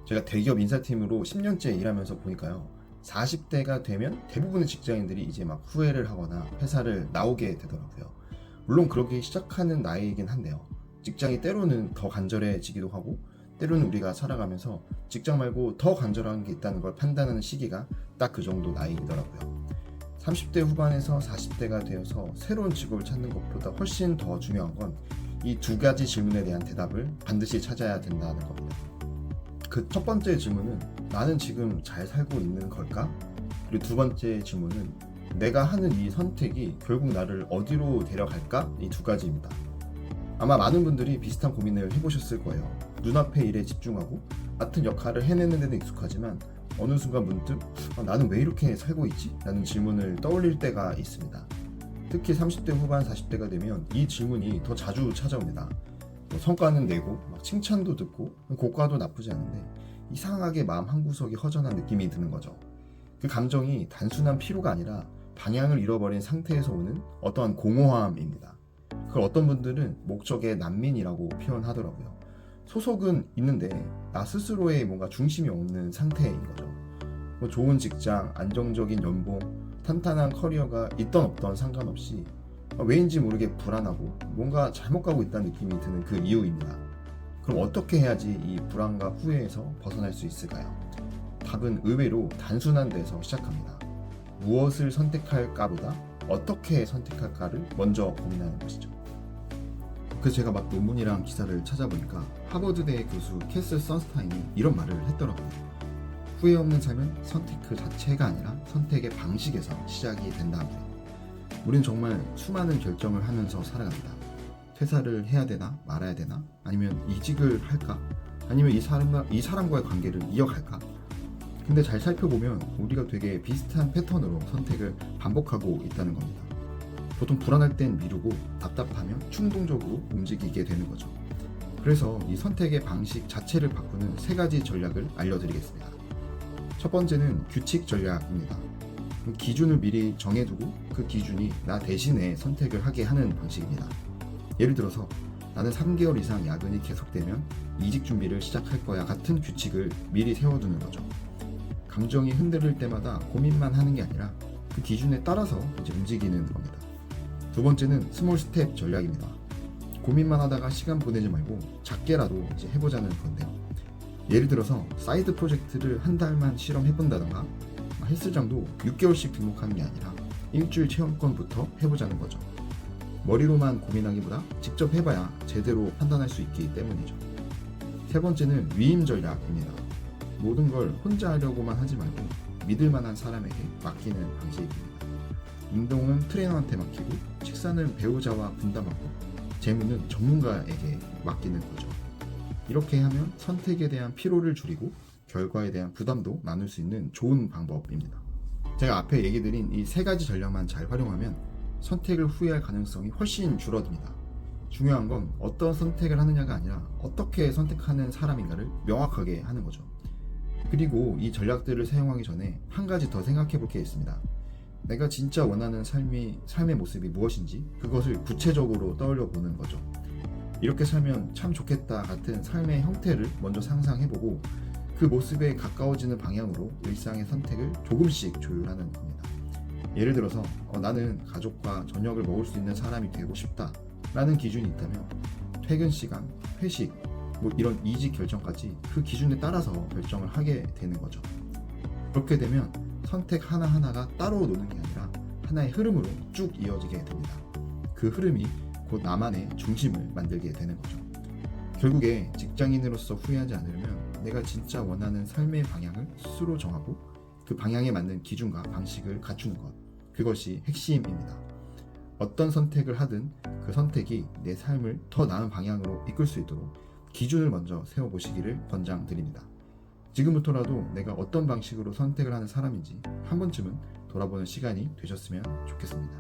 제가 대기업 인사팀으로 10년째 일하면서 보니까요. 40대가 되면 대부분의 직장인들이 이제 막 후회를 하거나 회사를 나오게 되더라고요. 물론 그렇게 시작하는 나이이긴 한데요. 직장이 때로는 더 간절해지기도 하고, 때로는 우리가 살아가면서 직장 말고 더 간절한 게 있다는 걸 판단하는 시기가 딱 그 정도 나이이더라고요. 30대 후반에서 40대가 되어서 새로운 직업을 찾는 것보다 훨씬 더 중요한 건 이 두 가지 질문에 대한 대답을 반드시 찾아야 된다는 겁니다. 그 첫 번째 질문은 나는 지금 잘 살고 있는 걸까? 그리고 두 번째 질문은 내가 하는 이 선택이 결국 나를 어디로 데려갈까? 이 두 가지입니다. 아마 많은 분들이 비슷한 고민을 해보셨을 거예요. 눈앞의 일에 집중하고 맡은 역할을 해내는 데는 익숙하지만 어느 순간 문득 나는 왜 이렇게 살고 있지? 라는 질문을 떠올릴 때가 있습니다. 특히 30대 후반 40대가 되면 이 질문이 더 자주 찾아옵니다. 성과는 내고 칭찬도 듣고 고과도 나쁘지 않은데 이상하게 마음 한구석이 허전한 느낌이 드는 거죠. 그 감정이 단순한 피로가 아니라 방향을 잃어버린 상태에서 오는 어떠한 공허함입니다. 그걸 어떤 분들은 목적의 난민이라고 표현하더라고요. 소속은 있는데 나 스스로의 뭔가 중심이 없는 상태인 거죠. 좋은 직장, 안정적인 연봉, 탄탄한 커리어가 있던 없던 상관없이 왜인지 모르게 불안하고 뭔가 잘못 가고 있다는 느낌이 드는 그 이유입니다. 그럼 어떻게 해야지 이 불안과 후회에서 벗어날 수 있을까요? 답은 의외로 단순한 데서 시작합니다. 무엇을 선택할까보다 어떻게 선택할까를 먼저 고민하는 것이죠. 그래서 제가 막 논문이랑 기사를 찾아보니까 하버드대 교수 캐슬 선스타인이 이런 말을 했더라고요. 후회 없는 삶은 선택 그 자체가 아니라 선택의 방식에서 시작이 된다고요. 우린 정말 수많은 결정을 하면서 살아갑니다. 퇴사를 해야 되나 말아야 되나, 아니면 이직을 할까, 아니면 이 사람과의 관계를 이어갈까. 근데 잘 살펴보면 우리가 되게 비슷한 패턴으로 선택을 반복하고 있다는 겁니다. 보통 불안할 땐 미루고 답답하면 충동적으로 움직이게 되는 거죠. 그래서 이 선택의 방식 자체를 바꾸는 세 가지 전략을 알려드리겠습니다. 첫 번째는 규칙 전략입니다. 기준을 미리 정해두고 그 기준이 나 대신에 선택을 하게 하는 방식입니다. 예를 들어서 나는 3개월 이상 야근이 계속되면 이직 준비를 시작할 거야 같은 규칙을 미리 세워두는 거죠. 감정이 흔들릴 때마다 고민만 하는 게 아니라 그 기준에 따라서 이제 움직이는 겁니다. 두 번째는 스몰 스텝 전략입니다. 고민만 하다가 시간 보내지 말고 작게라도 이제 해보자는 건데요. 예를 들어서 사이드 프로젝트를 한 달만 실험해본다던가 헬스장도 6개월씩 등록하는 게 아니라 일주일 체험권부터 해보자는 거죠. 머리로만 고민하기보다 직접 해봐야 제대로 판단할 수 있기 때문이죠. 세 번째는 위임 전략입니다. 모든 걸 혼자 하려고만 하지 말고 믿을 만한 사람에게 맡기는 방식입니다. 운동은 트레이너한테 맡기고 식사는 배우자와 분담하고 재무는 전문가에게 맡기는 거죠. 이렇게 하면 선택에 대한 피로를 줄이고 결과에 대한 부담도 나눌 수 있는 좋은 방법입니다. 제가 앞에 얘기 드린 이 세 가지 전략만 잘 활용하면 선택을 후회할 가능성이 훨씬 줄어듭니다. 중요한 건 어떤 선택을 하느냐가 아니라 어떻게 선택하는 사람인가를 명확하게 하는 거죠. 그리고 이 전략들을 사용하기 전에 한 가지 더 생각해 볼 게 있습니다. 내가 진짜 원하는 삶의 모습이 무엇인지 그것을 구체적으로 떠올려 보는 거죠. 이렇게 살면 참 좋겠다 같은 삶의 형태를 먼저 상상해보고 그 모습에 가까워지는 방향으로 일상의 선택을 조금씩 조율하는 겁니다. 예를 들어서 나는 가족과 저녁을 먹을 수 있는 사람이 되고 싶다 라는 기준이 있다면 퇴근 시간, 회식, 이런 이직 결정까지 그 기준에 따라서 결정을 하게 되는 거죠. 그렇게 되면 선택 하나하나가 따로 노는 게 아니라 하나의 흐름으로 쭉 이어지게 됩니다. 그 흐름이 곧 나만의 중심을 만들게 되는 거죠. 결국에 직장인으로서 후회하지 않으려면 내가 진짜 원하는 삶의 방향을 스스로 정하고 그 방향에 맞는 기준과 방식을 갖추는 것, 그것이 핵심입니다. 어떤 선택을 하든 그 선택이 내 삶을 더 나은 방향으로 이끌 수 있도록 기준을 먼저 세워보시기를 권장드립니다. 지금부터라도 내가 어떤 방식으로 선택을 하는 사람인지 한 번쯤은 돌아보는 시간이 되셨으면 좋겠습니다.